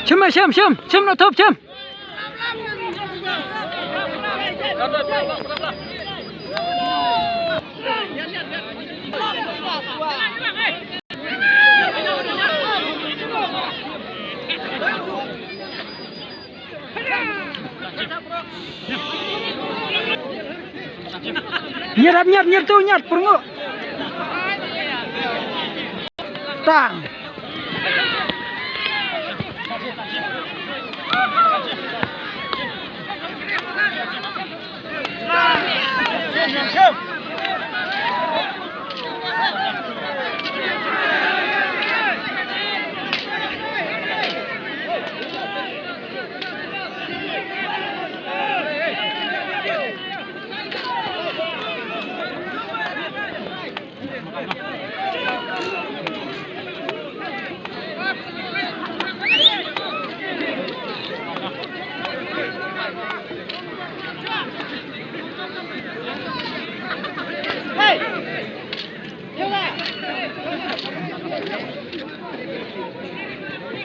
châm nó thơm châm. Nyat tuh nyat perungu. Tang.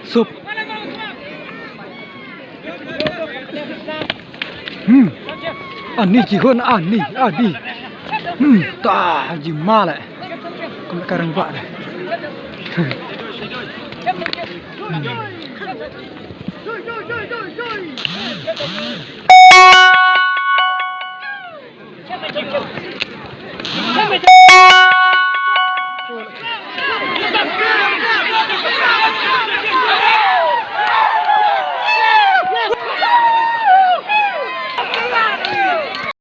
Sup. Ani chỉ hơn ani. Ta gì ma lại. Còn cái răng vạ này. Hãy subscribe cho kênh Ghiền Mì Gõ để không bỏ lỡ